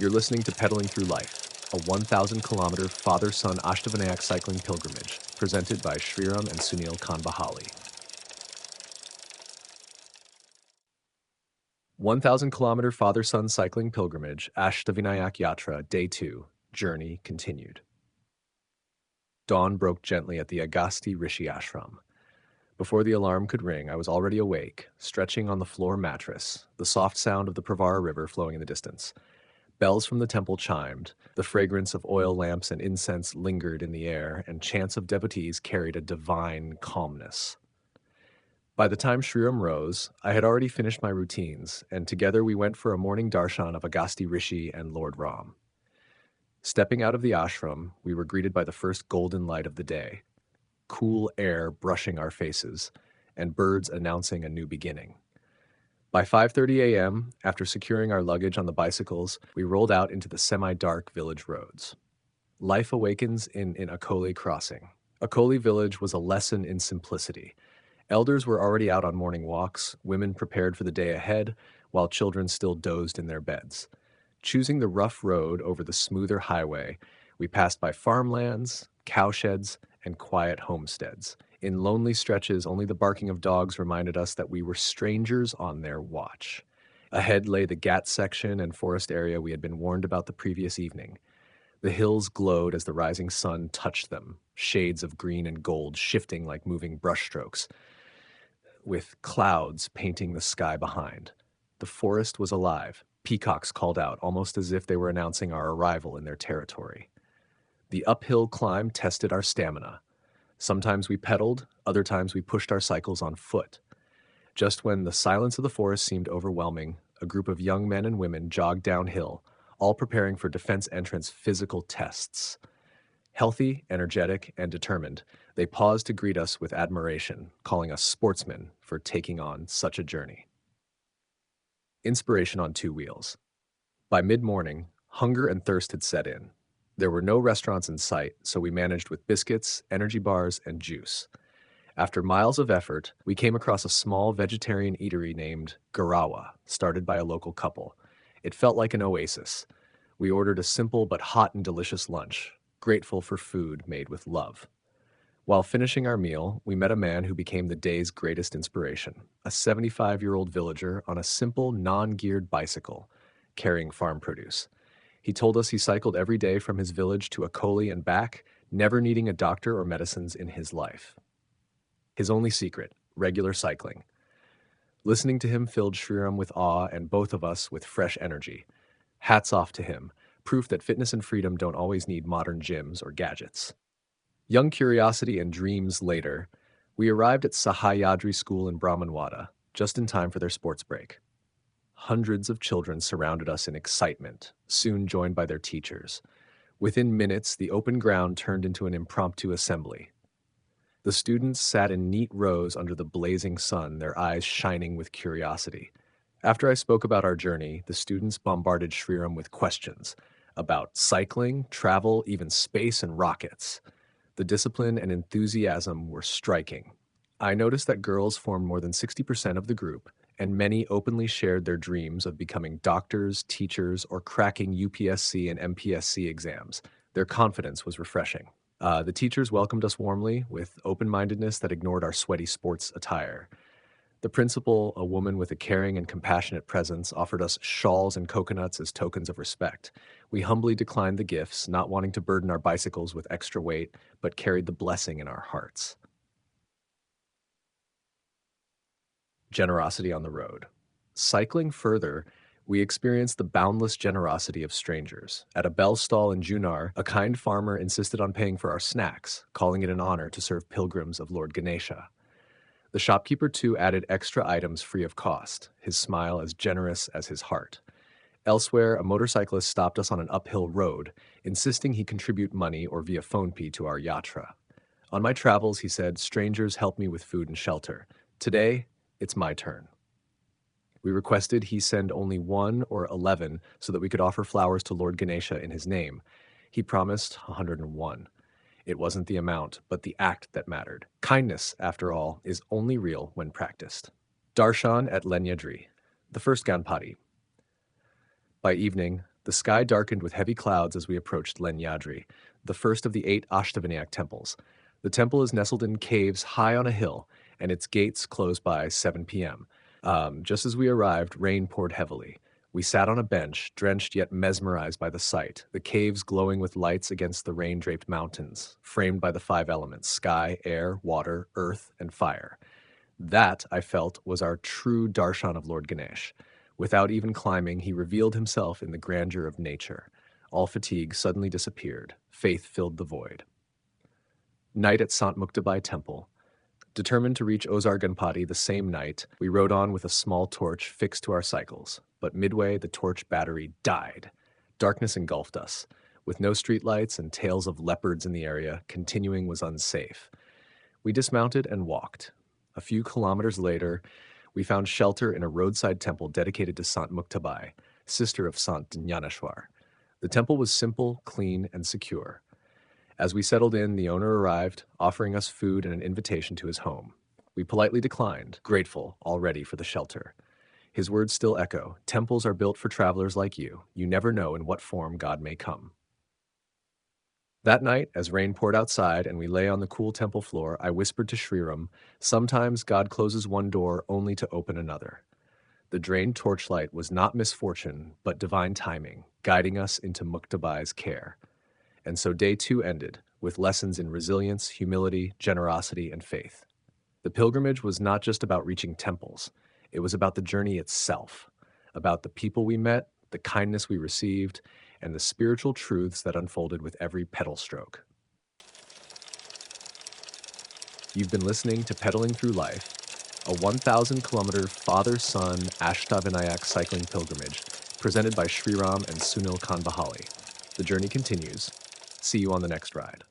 You're listening to Pedaling Through Life, a 1,000-kilometer father-son Ashtavinayak cycling pilgrimage presented by Sriram and Sunilkhandbahale. 1,000-kilometer father-son cycling pilgrimage, Ashtavinayak Yatra, Day 2, journey continued. Dawn broke gently at the Agasti Rishi Ashram. Before the alarm could ring, I was already awake, stretching on the floor mattress, the soft sound of the Pravara River flowing in the distance. Bells from the temple chimed, the fragrance of oil lamps and incense lingered in the air, and chants of devotees carried a divine calmness. By the time Sriram rose, I had already finished my routines, and together we went for a morning darshan of Agasti Rishi and Lord Ram. Stepping out of the ashram, we were greeted by the first golden light of the day, cool air brushing our faces, and birds announcing a new beginning. By 5:30 a.m., after securing our luggage on the bicycles, we rolled out into the semi-dark village roads. Life awakens in Akole crossing. Akole village was a lesson in simplicity. Elders were already out on morning walks, women prepared for the day ahead, while children still dozed in their beds. Choosing the rough road over the smoother highway, we passed by farmlands, cowsheds, and quiet homesteads. In lonely stretches, only the barking of dogs reminded us that we were strangers on their watch. Ahead lay the ghat section and forest area we had been warned about the previous evening. The hills glowed as the rising sun touched them, shades of green and gold shifting like moving brushstrokes, with clouds painting the sky behind. The forest was alive. Peacocks called out, almost as if they were announcing our arrival in their territory. The uphill climb tested our stamina. Sometimes we pedaled, other times we pushed our cycles on foot. Just when the silence of the forest seemed overwhelming, a group of young men and women jogged downhill, all preparing for defense entrance physical tests. Healthy, energetic, and determined, they paused to greet us with admiration, calling us sportsmen for taking on such a journey. Inspiration on two wheels. By mid-morning, hunger and thirst had set in. There were no restaurants in sight, so we managed with biscuits, energy bars, and juice. After miles of effort, we came across a small vegetarian eatery named Garawa, started by a local couple. It felt like an oasis. We ordered a simple but hot and delicious lunch, grateful for food made with love. While finishing our meal, we met a man who became the day's greatest inspiration, a 75-year-old villager on a simple, non-geared bicycle, carrying farm produce. He told us he cycled every day from his village to Akole and back, never needing a doctor or medicines in his life. His only secret, regular cycling. Listening to him filled Sriram with awe and both of us with fresh energy. Hats off to him, proof that fitness and freedom don't always need modern gyms or gadgets. Young curiosity and dreams later, we arrived at Lenyadri school in Brahmanwada, just in time for their sports break. Hundreds of children surrounded us in excitement, soon joined by their teachers. Within minutes, the open ground turned into an impromptu assembly. The students sat in neat rows under the blazing sun, their eyes shining with curiosity. After I spoke about our journey, the students bombarded Sriram with questions about cycling, travel, even space and rockets. The discipline and enthusiasm were striking. I noticed that girls formed more than 60% of the group, and many openly shared their dreams of becoming doctors, teachers, or cracking UPSC and MPSC exams. Their confidence was refreshing. The teachers welcomed us warmly, with open-mindedness that ignored our sweaty sports attire. The principal, a woman with a caring and compassionate presence, offered us shawls and coconuts as tokens of respect. We humbly declined the gifts, not wanting to burden our bicycles with extra weight, but carried the blessing in our hearts. Generosity on the road. Cycling further, we experienced the boundless generosity of strangers. At a bell stall in Junar, a kind farmer insisted on paying for our snacks, calling it an honor to serve pilgrims of Lord Ganesha. The shopkeeper too added extra items free of cost, his smile as generous as his heart. Elsewhere, a motorcyclist stopped us on an uphill road, insisting he contribute money or via PhonePe to our yatra. On my travels, he said, strangers help me with food and shelter. Today, it's my turn. We requested he send only 1 or 11 so that we could offer flowers to Lord Ganesha in his name. He promised 101. It wasn't the amount, but the act that mattered. Kindness, after all, is only real when practiced. Darshan at Lenyadri, the first Ganpati. By evening, The sky darkened with heavy clouds as we approached Lenyadri, the first of the 8 Ashtavinayak temples. The temple is nestled in caves high on a hill, and its gates close by 7 p.m. Just as we arrived, rain poured heavily. We sat on a bench, drenched yet mesmerized by the sight, the caves glowing with lights against the rain-draped mountains, framed by the 5 elements: sky, air, water, earth, and fire. That, I felt, was our true darshan of Lord Ganesha. Without even climbing, he revealed himself in the grandeur of nature. All fatigue suddenly disappeared. Faith filled the void. Night at Sant Muktabai Temple. Determined to reach Ozar Ganpati the same night, we rode on with a small torch fixed to our cycles. But midway, the torch battery died. Darkness engulfed us. With no streetlights and tales of leopards in the area, continuing was unsafe. We dismounted and walked. A few kilometers later, we found shelter in a roadside temple dedicated to Sant Muktabai, sister of Sant Jnaneshwar. The temple was simple, clean, and secure. As we settled in, the owner arrived, offering us food and an invitation to his home. We politely declined, grateful already for the shelter. His words still echo: temples are built for travelers like you. You never know in what form God may come. That night, as rain poured outside and we lay on the cool temple floor, I whispered to Sriram, sometimes God closes one door only to open another. The drained torchlight was not misfortune, but divine timing, guiding us into Muktabai's care. And so day 2 ended, with lessons in resilience, humility, generosity, and faith. The pilgrimage was not just about reaching temples. It was about the journey itself, about the people we met, the kindness we received, and the spiritual truths that unfolded with every pedal stroke. You've been listening to Pedaling Through Life, a 1,000-kilometer father-son Ashtavinayak cycling pilgrimage presented by Sriram and Sunilkhandbahale. The journey continues. See you on the next ride.